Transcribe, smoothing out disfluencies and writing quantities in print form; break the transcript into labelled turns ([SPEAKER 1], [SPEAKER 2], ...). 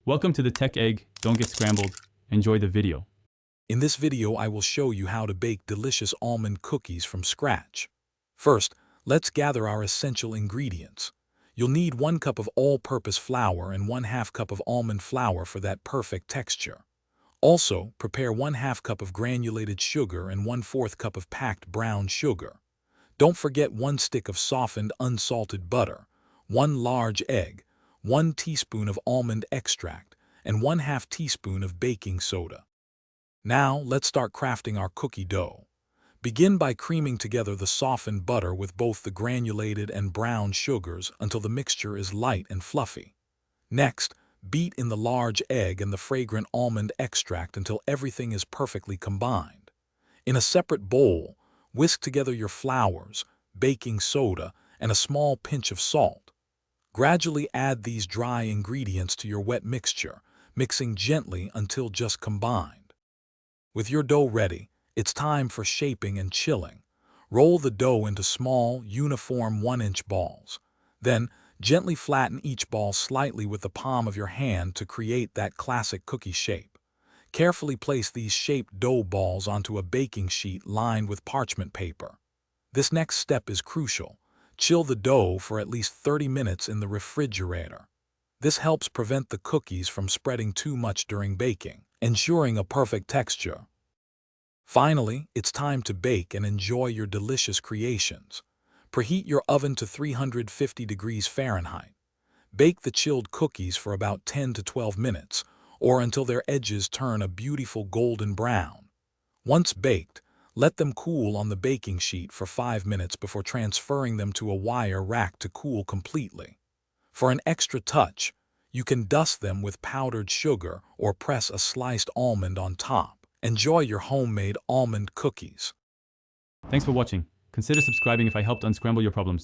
[SPEAKER 1] Welcome to the Tech Egg. Don't get scrambled. Enjoy the video.
[SPEAKER 2] In this video, I will show you how to bake delicious almond cookies from scratch. First, let's gather our essential ingredients. You'll need 1 cup of all-purpose flour and 1/2 cup of almond flour for that perfect texture. Also, prepare 1/2 cup of granulated sugar and 1/4 cup of packed brown sugar. Don't forget 1 stick of softened unsalted butter, 1 large egg, 1 teaspoon of almond extract, and 1/2 teaspoon of baking soda. Now, let's start crafting our cookie dough. Begin by creaming together the softened butter with both the granulated and brown sugars until the mixture is light and fluffy. Next, beat in the large egg and the fragrant almond extract until everything is perfectly combined. In a separate bowl, whisk together your flours, baking soda, and a small pinch of salt. Gradually add these dry ingredients to your wet mixture, mixing gently until just combined. With your dough ready, it's time for shaping and chilling. Roll the dough into small, uniform 1-inch balls. Then, gently flatten each ball slightly with the palm of your hand to create that classic cookie shape. Carefully place these shaped dough balls onto a baking sheet lined with parchment paper. This next step is crucial. Chill the dough for at least 30 minutes in the refrigerator. This helps prevent the cookies from spreading too much during baking, ensuring a perfect texture. Finally, it's time to bake and enjoy your delicious creations. Preheat your oven to 350 degrees Fahrenheit. Bake the chilled cookies for about 10 to 12 minutes, or until their edges turn a beautiful golden brown. Once baked, let them cool on the baking sheet for 5 minutes before transferring them to a wire rack to cool completely. For an extra touch, you can dust them with powdered sugar or press a sliced almond on top. Enjoy your homemade almond cookies.
[SPEAKER 1] Thanks for watching. Consider subscribing if I helped unscramble your problems.